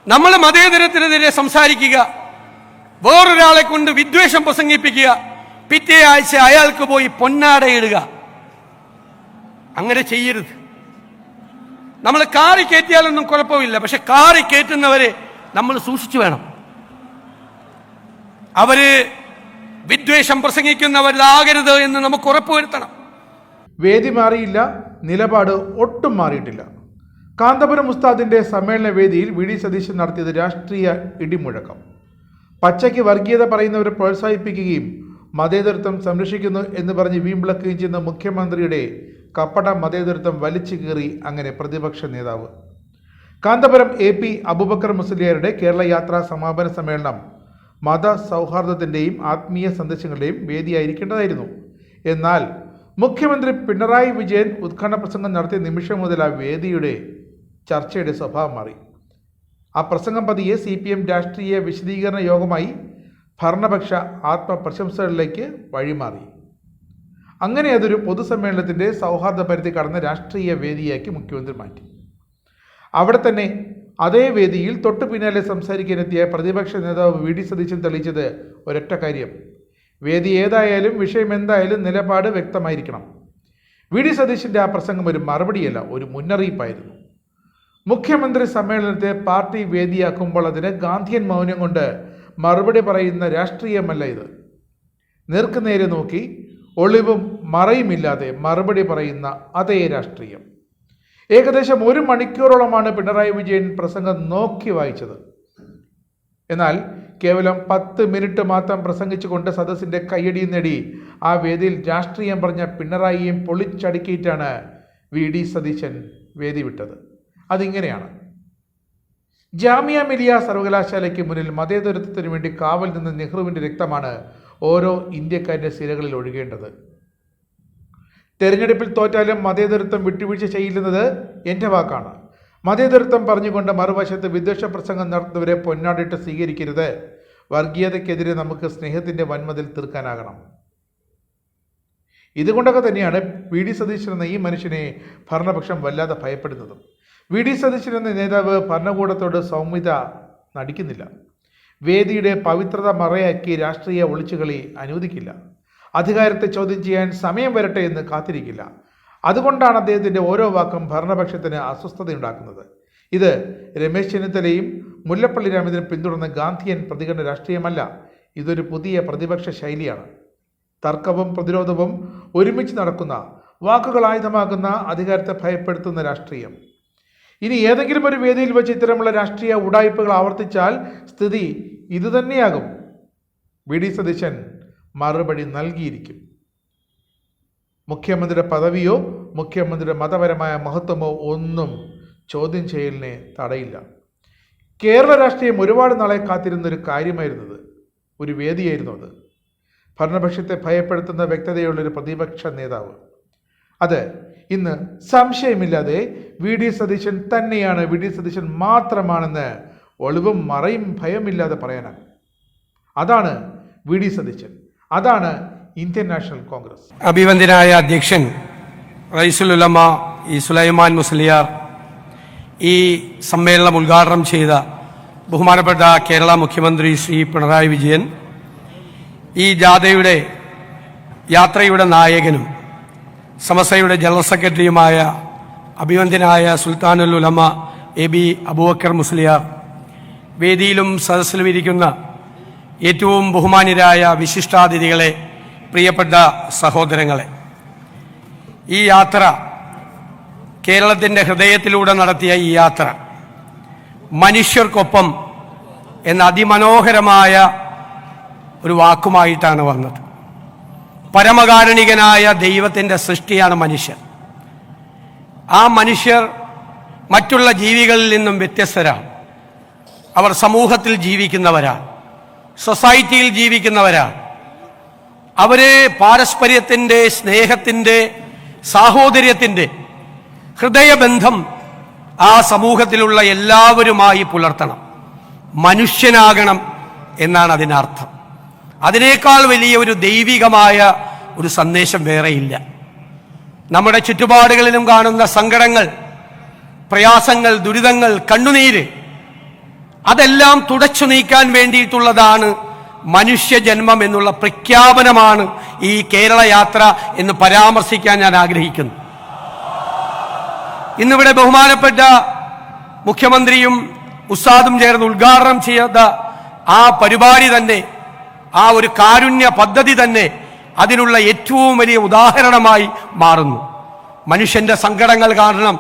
നമ്മൾ മതേതരത്തിനെതിരെ സംസാരിക്കുക, വേറൊരാളെ കൊണ്ട് വിദ്വേഷം പ്രസംഗിപ്പിക്കുക, പിറ്റേ ആഴ്ച അയാൾക്ക് പോയി പൊന്നാടയിടുക. അങ്ങനെ ചെയ്യരുത്. നമ്മൾ കാറി കയറ്റിയാലൊന്നും കുഴപ്പമില്ല, പക്ഷെ കാറി കയറ്റുന്നവരെ നമ്മൾ സൂക്ഷിച്ചു വേണം. അവര് വിദ്വേഷം പ്രസംഗിക്കുന്നവരാകരുത് എന്ന് നമുക്ക് ഉറപ്പുവരുത്തണം. വേദി മാറിയില്ല, നിലപാട് ഒട്ടും മാറിയിട്ടില്ല. കാന്തപുരം ഉസ്താദിന്റെ സമ്മേളന വേദിയിൽ വി ഡി സതീശൻ നടത്തിയത് രാഷ്ട്രീയ ഇടിമുഴക്കം. പച്ചയ്ക്ക് വർഗീയത പറയുന്നവരെ പ്രോത്സാഹിപ്പിക്കുകയും മതേതരത്വം സംരക്ഷിക്കുന്നു എന്ന് പറഞ്ഞ് വീമ്പിളക്കുകയും ചെയ്യുന്ന മുഖ്യമന്ത്രിയുടെ കപ്പട മതേതരത്വം വലിച്ചു കീറി അങ്ങനെ പ്രതിപക്ഷ നേതാവ്. കാന്തപുരം AP അബൂബക്കർ മുസ്ലിയാരുടെ കേരള യാത്രാ സമാപന സമ്മേളനം മത സൗഹാർദ്ദത്തിൻ്റെയും ആത്മീയ സന്ദേശങ്ങളുടെയും വേദിയായിരിക്കേണ്ടതായിരുന്നു. എന്നാൽ മുഖ്യമന്ത്രി പിണറായി വിജയൻ ഉദ്ഘാടന പ്രസംഗം നടത്തിയ നിമിഷം മുതൽ ആ വേദിയുടെ ചർച്ചയുടെ സ്വഭാവം മാറി. ആ പ്രസംഗം പതിയെ CPM രാഷ്ട്രീയ വിശദീകരണ യോഗമായി ഭരണപക്ഷ ആത്മപ്രശംസകളിലേക്ക് വഴിമാറി. അങ്ങനെ അതൊരു പൊതുസമ്മേളനത്തിൻ്റെ സൗഹാർദ്ദ പരിധി കടന്ന രാഷ്ട്രീയ വേദിയാക്കി മുഖ്യമന്ത്രി മാറ്റി. അവിടെ തന്നെ അതേ വേദിയിൽ തൊട്ടു പിന്നാലെ സംസാരിക്കാനെത്തിയ പ്രതിപക്ഷ നേതാവ് വി ഡി സതീശൻ തെളിയിച്ചത് ഒരൊറ്റ കാര്യം: വേദി ഏതായാലും വിഷയം എന്തായാലും നിലപാട് വ്യക്തമായിരിക്കണം. വി ഡി സതീശൻ്റെ ആ പ്രസംഗം ഒരു മറുപടിയല്ല, ഒരു മുന്നറിയിപ്പായിരുന്നു. മുഖ്യമന്ത്രി സമ്മേളനത്തെ പാർട്ടി വേദിയാക്കുമ്പോൾ അതിന് ഗാന്ധിയൻ മൗനം കൊണ്ട് മറുപടി പറയുന്ന രാഷ്ട്രീയമല്ല ഇത്. നേർക്കുനേരെ നോക്കി ഒളിവും മറയുമില്ലാതെ മറുപടി പറയുന്ന അതേ രാഷ്ട്രീയം. ഏകദേശം 1 മണിക്കൂറോളമാണ് പിണറായി വിജയൻ പ്രസംഗം നോക്കി വായിച്ചത്. എന്നാൽ കേവലം 10 മിനിറ്റ് മാത്രം പ്രസംഗിച്ചുകൊണ്ട് സദസ്സിൻ്റെ കയ്യടിയും നേടി ആ വേദിയിൽ രാഷ്ട്രീയം പറഞ്ഞ പിണറായിയും പൊളിച്ചടുക്കിയിട്ടാണ് വി ഡി സതീശൻ വേദി വിട്ടത്. അതിങ്ങനെയാണ്: ജാമിയ മിലിയ സർവകലാശാലയ്ക്ക് മുന്നിൽ മതേതരത്വത്തിനു വേണ്ടി കാവൽ നിന്ന നെഹ്റുവിൻ്റെ രക്തമാണ് ഓരോ ഇന്ത്യക്കാരൻ്റെ സിരകളിൽ ഒഴുകേണ്ടത്. തെരഞ്ഞെടുപ്പിൽ തോറ്റാലും മതേതരത്വം വിട്ടുവീഴ്ച ചെയ്യില്ലെന്നത് എൻ്റെ വാക്കാണ്. മതേതരത്വം പറഞ്ഞുകൊണ്ട് മറുവശത്ത് വിദ്വേഷ പ്രസംഗം നടത്തുന്നവരെ പൊന്നാടിയിട്ട് സ്വീകരിക്കരുത്. വർഗീയതയ്ക്കെതിരെ നമുക്ക് സ്നേഹത്തിൻ്റെ വൻമതിൽ തീർക്കാനാകണം. ഇതുകൊണ്ടൊക്കെ തന്നെയാണ് വി ഡി സതീശൻ എന്ന ഈ മനുഷ്യനെ ഭരണപക്ഷം വല്ലാതെ ഭയപ്പെടുന്നതും. വി ഡി സതീശൻ എന്ന നേതാവ് ഭരണകൂടത്തോട് സൗമ്യത നടിക്കുന്നില്ല. വേദിയുടെ പവിത്രത മറയാക്കി രാഷ്ട്രീയ ഒളിച്ചുകളി അനുവദിക്കില്ല. അധികാരത്തെ ചോദ്യം ചെയ്യാൻ സമയം വരട്ടെ എന്ന് കാത്തിരിക്കില്ല. അതുകൊണ്ടാണ് അദ്ദേഹത്തിൻ്റെ ഓരോ വാക്കും ഭരണപക്ഷത്തിന് അസ്വസ്ഥതയുണ്ടാക്കുന്നത്. ഇത് രമേശ് ചെന്നിത്തലയും മുല്ലപ്പള്ളി രാമചന്ദ്രനും പിന്തുടർന്ന ഗാന്ധിയൻ പ്രതികരണ രാഷ്ട്രീയമല്ല. ഇതൊരു പുതിയ പ്രതിപക്ഷ ശൈലിയാണ്. തർക്കവും പ്രതിരോധവും ഒരുമിച്ച് നടക്കുന്ന, വാക്കുകൾ ആയുധമാക്കുന്ന, അധികാരത്തെ ഭയപ്പെടുത്തുന്ന രാഷ്ട്രീയം. ഇനി ഏതെങ്കിലും ഒരു വേദിയിൽ വെച്ച് ഇത്തരമുള്ള രാഷ്ട്രീയ ഉഡായിപ്പുകൾ ആവർത്തിച്ചാൽ സ്ഥിതി ഇതുതന്നെയാകും. വി ഡി സതീശൻ മറുപടി നൽകിയിരിക്കും. മുഖ്യമന്ത്രിയുടെ പദവിയോ മുഖ്യമന്ത്രിയുടെ മതപരമായ മഹത്വമോ ഒന്നും ചോദ്യം ചെയ്യലിനെ തടയില്ല. കേരള രാഷ്ട്രീയം ഒരുപാട് നാളെ കാത്തിരുന്നൊരു കാര്യമായിരുന്നത്, ഒരു വേദിയായിരുന്നു അത്. ഭരണപക്ഷത്തെ ഭയപ്പെടുത്തുന്ന വ്യക്തതയുള്ളൊരു പ്രതിപക്ഷ നേതാവ്. അത് ഇന്ന് സംശയമില്ലാതെ വി ഡി സതീശൻ തന്നെയാണ്, വി ഡി സതീശൻ മാത്രമാണെന്ന് ഒളിവും മറയും ഭയമില്ലാതെ പറയാനാണ്. അതാണ് വി ഡി സതീശൻ, അതാണ് ഇന്ത്യൻ നാഷണൽ കോൺഗ്രസ്. അഭിവന്ദ്യനായ അധ്യക്ഷൻ റയീസുൽ ഉലമ സുലൈമാൻ മുസ്ലിയാർ, ഈ സമ്മേളനം ഉദ്ഘാടനം ചെയ്ത ബഹുമാനപ്പെട്ട കേരള മുഖ്യമന്ത്രി ശ്രീ പിണറായി വിജയൻ, ഈ ജാഥയുടെ യാത്രയുടെ നായകനും സമസ്തയുടെ ജനറൽ സെക്രട്ടറിയുമായ അഭിവന്ദ്യനായ സുൽത്താനുൽ ഉലമ AB അബൂബക്കർ മുസ്ലിയാർ, വേദിയിലും സദസ്സിലും ഇരിക്കുന്ന ഏറ്റവും ബഹുമാന്യരായ വിശിഷ്ടാതിഥികളെ, പ്രിയപ്പെട്ട സഹോദരങ്ങളെ, ഈ യാത്ര, കേരളത്തിൻ്റെ ഹൃദയത്തിലൂടെ നടത്തിയ ഈ യാത്ര മനുഷ്യർക്കൊപ്പം എന്ന അതിമനോഹരമായ ഒരു വാക്കുമായിട്ടാണ് വന്നത്. പരമകാരുണികനായ ദൈവത്തിൻ്റെ സൃഷ്ടിയാണ് മനുഷ്യർ. ആ മനുഷ്യർ മറ്റുള്ള ജീവികളിൽ നിന്നും വ്യത്യസ്തരാണ്. അവർ സമൂഹത്തിൽ ജീവിക്കുന്നവരാണ്, സൊസൈറ്റിയിൽ ജീവിക്കുന്നവരാണ്. അവര് പാരസ്പര്യത്തിൻ്റെ, സ്നേഹത്തിൻ്റെ, സാഹോദര്യത്തിൻ്റെ ഹൃദയബന്ധം ആ സമൂഹത്തിലുള്ള എല്ലാവരുമായി പുലർത്തണം. മനുഷ്യനാകണം എന്നാണ് അതിനർത്ഥം. അതിനേക്കാൾ വലിയ ഒരു ദൈവികമായ ഒരു സന്ദേശം വേറെയില്ല. നമ്മുടെ ചുറ്റുപാടുകളിലും കാണുന്ന സങ്കടങ്ങൾ, പ്രയാസങ്ങൾ, ദുരിതങ്ങൾ, കണ്ണുനീര്, അതെല്ലാം തുടച്ചു നീക്കാൻ വേണ്ടിയിട്ടുള്ളതാണ് മനുഷ്യജന്മം എന്നുള്ള പ്രഖ്യാപനമാണ് ഈ കേരള യാത്ര എന്ന് പരാമർശിക്കാൻ ഞാൻ ആഗ്രഹിക്കുന്നു. ഇന്നിവിടെ ബഹുമാനപ്പെട്ട മുഖ്യമന്ത്രിയും ഉസ്താദും ചേർന്ന് ഉദ്ഘാടനം ചെയ്ത ആ പരിപാടി തന്നെ, ആ ഒരു കാരുണ്യ പദ്ധതി തന്നെ അതിനുള്ള ഏറ്റവും വലിയ ഉദാഹരണമായി മാറുന്നു. മനുഷ്യന്റെ സങ്കടങ്ങൾ കാരണം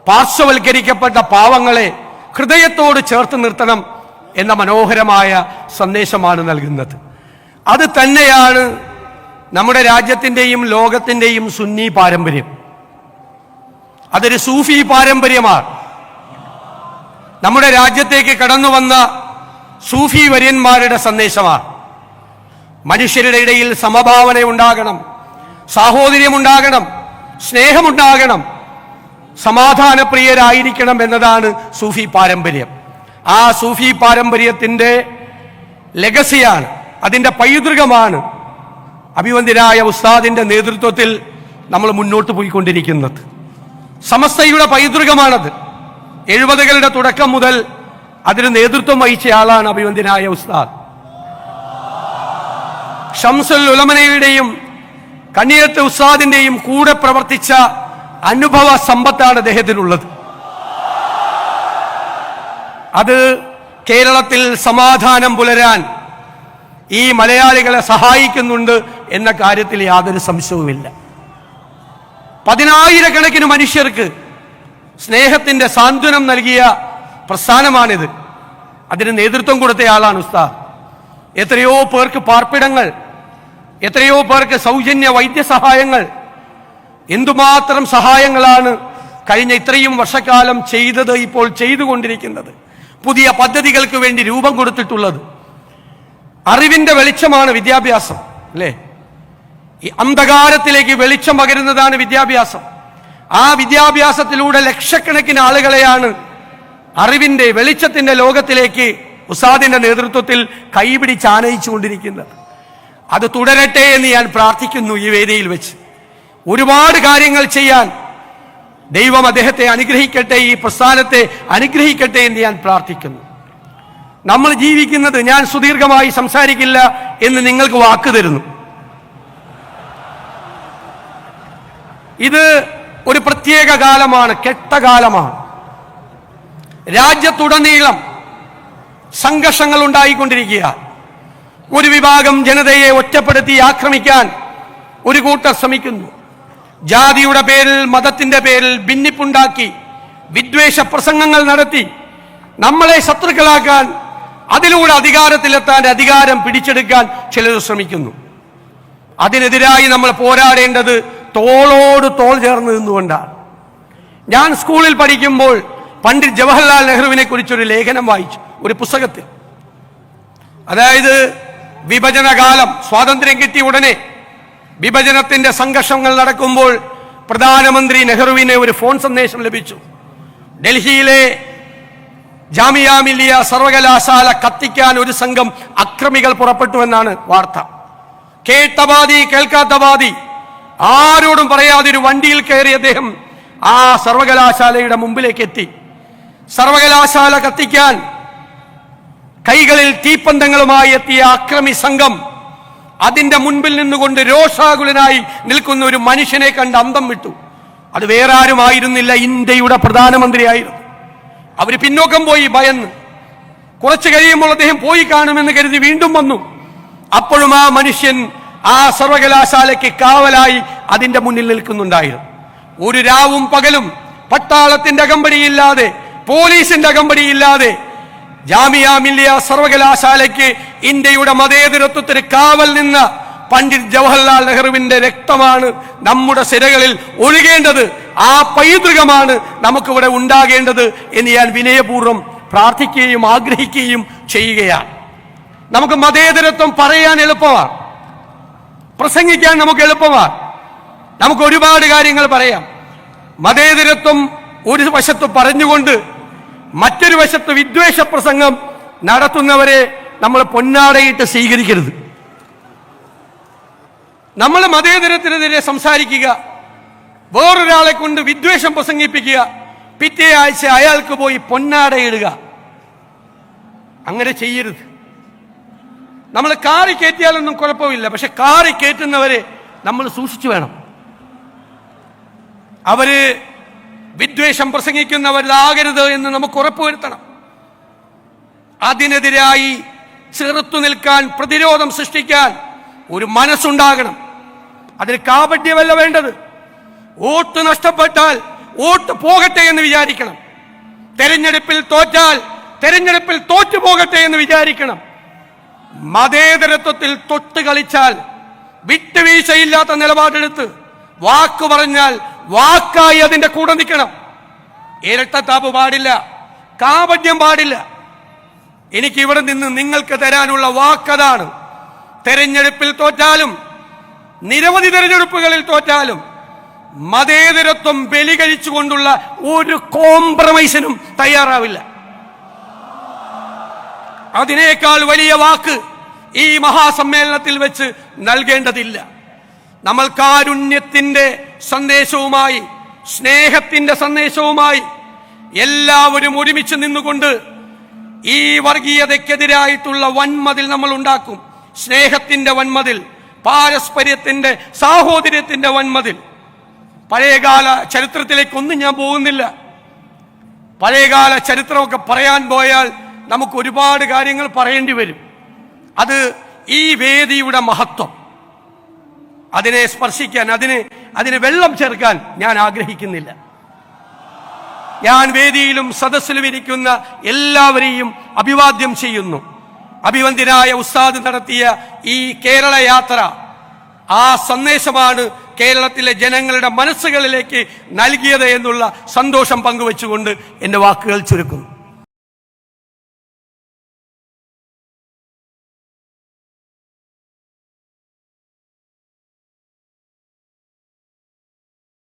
പാർശ്വവൽക്കരിക്കപ്പെട്ട പാവങ്ങളെ ഹൃദയത്തോട് ചേർത്ത് നിർത്തണം എന്ന മനോഹരമായ സന്ദേശമാണ് നൽകുന്നത്. അത് തന്നെയാണ് നമ്മുടെ രാജ്യത്തിൻ്റെയും ലോകത്തിൻ്റെയും സുന്നി പാരമ്പര്യം. അതൊരു സൂഫി പാരമ്പര്യമാണ്. നമ്മുടെ രാജ്യത്തേക്ക് കടന്നു വന്ന സൂഫി വര്യന്മാരുടെ സന്ദേശമാണ്. മനുഷ്യരുടെ ഇടയിൽ സമഭാവന ഉണ്ടാകണം, സാഹോദര്യമുണ്ടാകണം, സ്നേഹമുണ്ടാകണം, സമാധാനപ്രിയരായിരിക്കണം എന്നതാണ് സൂഫി പാരമ്പര്യം. ആ സൂഫി പാരമ്പര്യത്തിന്റെ ലെഗസിയാണ്, അതിന്റെ പൈതൃകമാണ് അഭിവന്ദ്യനായ ഉസ്താദിന്റെ നേതൃത്വത്തിൽ നമ്മൾ മുന്നോട്ട് പോയിക്കൊണ്ടിരിക്കുന്നത്. സമസ്തയുടെ പൈതൃകമാണത്. 70കളുടെ തുടക്കം മുതൽ അതിന് നേതൃത്വം വഹിച്ച ആളാണ് അഭിവന്ദ്യനായ ഉസ്താദ്. ഷംസുൽ ഉലമനയുടെയും കണ്ണിയത്ത് ഉസ്താദിന്റെയും കൂടെ പ്രവർത്തിച്ച അനുഭവ സമ്പത്താണ് അദ്ദേഹത്തിനുള്ളത്. അത് കേരളത്തിൽ സമാധാനം പുലരാൻ ഈ മലയാളികളെ സഹായിക്കുന്നുണ്ട് എന്ന കാര്യത്തിൽ യാതൊരു സംശയവുമില്ല. 10,000-കണക്കിന് മനുഷ്യർക്ക് സ്നേഹത്തിന്റെ സാന്ത്വനം നൽകിയ പ്രസ്ഥാനമാണിത്. അതിന് നേതൃത്വം കൊടുത്തയാളാണ് ഉസ്താദ്. എത്രയോ പേർക്ക് പാർപ്പിടങ്ങൾ, എത്രയോ പേർക്ക് സൗജന്യ വൈദ്യസഹായങ്ങൾ, എന്തുമാത്രം സഹായങ്ങളാണ് കഴിഞ്ഞ ഇത്രയും വർഷക്കാലം ചെയ്തത്, ഇപ്പോൾ ചെയ്തുകൊണ്ടിരിക്കുന്നത്, പുതിയ പദ്ധതികൾക്ക് വേണ്ടി രൂപം കൊടുത്തിട്ടുള്ളത്. അറിവിന്റെ വെളിച്ചമാണ് വിദ്യാഭ്യാസം, അല്ലേ? ഈ അന്ധകാരത്തിലേക്ക് വെളിച്ചം പകരുന്നതാണ് വിദ്യാഭ്യാസം. ആ വിദ്യാഭ്യാസത്തിലൂടെ ലക്ഷക്കണക്കിന് ആളുകളെയാണ് അറിവിന്റെ വെളിച്ചത്തിന്റെ ലോകത്തിലേക്ക് ഉസ്താദിന്റെ നേതൃത്വത്തിൽ കൈപിടിച്ച് ആനയിച്ചുകൊണ്ടിരിക്കുന്നത്. അത് തുടരട്ടെ എന്ന് ഞാൻ പ്രാർത്ഥിക്കുന്നു. ഈ വേദിയിൽ വെച്ച് ഒരുപാട് കാര്യങ്ങൾ ചെയ്യാൻ ദൈവം അദ്ദേഹത്തെ അനുഗ്രഹിക്കട്ടെ, ഈ പ്രസ്ഥാനത്തെ അനുഗ്രഹിക്കട്ടെ എന്ന് ഞാൻ പ്രാർത്ഥിക്കുന്നു. നമ്മൾ ജീവിക്കുന്നത്, ഞാൻ സുദീർഘമായി സംസാരിക്കില്ല എന്ന് നിങ്ങൾക്ക് വാക്ക് തരുന്നു, ഇത് ഒരു പ്രത്യേക കാലമാണ്, കെട്ടകാലമാണ്. രാജ്യത്തുടനീളം സംഘർഷങ്ങൾ ഉണ്ടായിക്കൊണ്ടിരിക്കുക. ഒരു വിഭാഗം ജനതയെ ഒറ്റപ്പെടുത്തി ആക്രമിക്കാൻ ഒരു കൂട്ടർ ശ്രമിക്കുന്നു. ജാതിയുടെ പേരിൽ, മതത്തിന്റെ പേരിൽ ഭിന്നിപ്പുണ്ടാക്കി വിദ്വേഷ പ്രസംഗങ്ങൾ നടത്തി നമ്മളെ ശത്രുക്കളാക്കാൻ, അതിലൂടെ അധികാരത്തിലെത്താൻ, അധികാരം പിടിച്ചെടുക്കാൻ ചിലർ ശ്രമിക്കുന്നു. അതിനെതിരായി നമ്മൾ പോരാടേണ്ടത് തോളോട് തോൾ ചേർന്ന് നിന്നുകൊണ്ടാണ്. ഞാൻ സ്കൂളിൽ പഠിക്കുമ്പോൾ പണ്ഡിറ്റ് ജവഹർലാൽ നെഹ്റുവിനെ കുറിച്ചൊരു ലേഖനം വായിച്ചു, ഒരു പുസ്തകത്തിൽ. അതായത് വിഭജനകാലം, സ്വാതന്ത്ര്യം കിട്ടിയ ഉടനെ വിഭജനത്തിന്റെ സംഘർഷങ്ങൾ നടക്കുമ്പോൾ പ്രധാനമന്ത്രി നെഹ്റുവിന് ഒരു ഫോൺ സന്ദേശം ലഭിച്ചു. ഡൽഹിയിലെ ജാമിയ മില്ലിയ സർവകലാശാല കത്തിക്കാൻ ഒരു സംഘം അക്രമികൾ പുറപ്പെട്ടു എന്നാണ് വാർത്ത. കേട്ട ബാധി കേൾക്കാത്ത ബാധി ആരോടും പറയാതെ ഒരു വണ്ടിയിൽ കയറി അദ്ദേഹം ആ സർവകലാശാലയുടെ മുമ്പിലേക്ക് എത്തി. സർവകലാശാല കത്തിക്കാൻ കൈകളിൽ തീപ്പന്തങ്ങളുമായി എത്തിയ അക്രമി സംഘം അതിന്റെ മുൻപിൽ നിന്നുകൊണ്ട് രോഷാകുലനായി നിൽക്കുന്ന ഒരു മനുഷ്യനെ കണ്ട് അന്തം വിട്ടു. അത് വേറെ ആരുമായിരുന്നില്ല, ഇന്ത്യയുടെ പ്രധാനമന്ത്രിയായിരുന്നു. അവര് പിന്നോക്കം പോയി ഭയന്ന്. കുറച്ചു കഴിയുമ്പോൾ അദ്ദേഹം പോയി കാണുമെന്ന് കരുതി വീണ്ടും വന്നു. അപ്പോഴും ആ മനുഷ്യൻ ആ സർവകലാശാലയ്ക്ക് കാവലായി അതിന്റെ മുന്നിൽ നിൽക്കുന്നുണ്ടായിരുന്നു. ഒരു രാവും പകലും പട്ടാളത്തിന്റെ അകമ്പടിയില്ലാതെ, പോലീസിന്റെ അകമ്പടിയില്ലാതെ ജാമിയ മില്ലിയ സർവകലാശാലയ്ക്ക് ഇന്ത്യയുടെ മതേതരത്വത്തിന് കാവൽ നിന്ന പണ്ഡിറ്റ് ജവഹർലാൽ നെഹ്റുവിന്റെ രക്തമാണ് നമ്മുടെ സിരകളിൽ ഒഴുകേണ്ടത്. ആ പൈതൃകമാണ് നമുക്കിവിടെ ഉണ്ടാകേണ്ടത് എന്ന് ഞാൻ വിനയപൂർവ്വം പ്രാർത്ഥിക്കുകയും ആഗ്രഹിക്കുകയും ചെയ്യുകയാണ്. നമുക്ക് മതേതരത്വം പറയാൻ എളുപ്പമാണ്, പ്രസംഗിക്കാൻ നമുക്ക് എളുപ്പമാണ്, നമുക്ക് ഒരുപാട് കാര്യങ്ങൾ പറയാം. മതേതരത്വം ഒരു വശത്ത് പറഞ്ഞുകൊണ്ട് മറ്റൊരു വശത്ത് വിദ്വേഷ പ്രസംഗം നടത്തുന്നവരെ നമ്മൾ പൊന്നാടയിട്ട് സ്വീകരിക്കരുത്. നമ്മൾ മതേതരത്തിനെതിരെ സംസാരിക്കുക, വേറൊരാളെ കൊണ്ട് വിദ്വേഷം പ്രസംഗിപ്പിക്കുക, പിറ്റേ ആഴ്ച അയാൾക്ക് പോയി പൊന്നാടയിടുക. അങ്ങനെ ചെയ്യരുത്. നമ്മൾ കാറി കയറ്റിയാലൊന്നും കുഴപ്പമില്ല, പക്ഷെ കാറി കയറ്റുന്നവരെ നമ്മൾ സൂക്ഷിച്ചു വേണം. അവര് വിദ്വേഷം പ്രസംഗിക്കുന്നവരാകരുത് എന്ന് നമുക്ക് ഉറപ്പുവരുത്തണം. അതിനെതിരായി ചെറുത്തു നിൽക്കാൻ, പ്രതിരോധം സൃഷ്ടിക്കാൻ ഒരു മനസ്സുണ്ടാകണം. അതിന് കാപട്യമല്ല വേണ്ടത്. വോട്ട് നഷ്ടപ്പെട്ടാൽ വോട്ട് പോകട്ടെ എന്ന് വിചാരിക്കണം. തെരഞ്ഞെടുപ്പിൽ തോറ്റാൽ തെരഞ്ഞെടുപ്പിൽ തോറ്റു പോകട്ടെ എന്ന് വിചാരിക്കണം. മതേതരത്വത്തിൽ തൊട്ട് കളിച്ചാൽ വിട്ടുവീഴ്ചയില്ലാത്ത നിലപാടെടുത്ത് വാക്ക് പറഞ്ഞാൽ വാക്കായി അതിന്റെ കൂടെ നിൽക്കണം. ഇരട്ടത്താപ്പ് പാടില്ല, കാപട്യം പാടില്ല. എനിക്ക് ഇവിടെ നിന്ന് നിങ്ങൾക്ക് തരാനുള്ള വാക്കതാണ്. തെരഞ്ഞെടുപ്പിൽ തോറ്റാലും നിരവധി തെരഞ്ഞെടുപ്പുകളിൽ തോറ്റാലും മതേതരത്വം ബലി കഴിച്ചുകൊണ്ടുള്ള ഒരു കോംപ്രമൈസിനും തയ്യാറാവില്ല. അതിനേക്കാൾ വലിയ വാക്ക് ഈ മഹാസമ്മേളനത്തിൽ വെച്ച് നൽകേണ്ടതില്ല. നമ്മൾ കാരുണ്യത്തിന്റെ സന്ദേശവുമായി, സ്നേഹത്തിന്റെ സന്ദേശവുമായി എല്ലാവരും ഒരുമിച്ച് നിന്നുകൊണ്ട് ഈ വർഗീയതയ്ക്കെതിരായിട്ടുള്ള വൻമതിൽ നമ്മൾ ഉണ്ടാക്കും. സ്നേഹത്തിന്റെ വൻമതിൽ, പാരസ്പര്യത്തിന്റെ, സാഹോദര്യത്തിന്റെ വൻമതിൽ. പഴയകാല ചരിത്രത്തിലേക്കൊന്നും ഞാൻ പോകുന്നില്ല. പഴയകാല ചരിത്രമൊക്കെ പറയാൻ പോയാൽ നമുക്ക് ഒരുപാട് കാര്യങ്ങൾ പറയേണ്ടി വരും. അത് ഈ വേദിയുടെ മഹത്വം. അതിനെ സ്പർശിക്കാൻ, അതിന് വെള്ളം ചേർക്കാൻ ഞാൻ ആഗ്രഹിക്കുന്നില്ല. ഞാൻ വേദിയിലും സദസ്സിലും ഇരിക്കുന്ന എല്ലാവരെയും അഭിവാദ്യം ചെയ്യുന്നു. അഭിവന്ദ്യനായ ഉസ്താദ് നടത്തിയ ഈ കേരള യാത്ര, ആ സന്ദേശമാണ് കേരളത്തിലെ ജനങ്ങളുടെ മനസ്സുകളിലേക്ക് നൽകിയത് എന്നുള്ള സന്തോഷം പങ്കുവെച്ചുകൊണ്ട് എന്റെ വാക്കുകൾ ചുരുക്കുന്നു.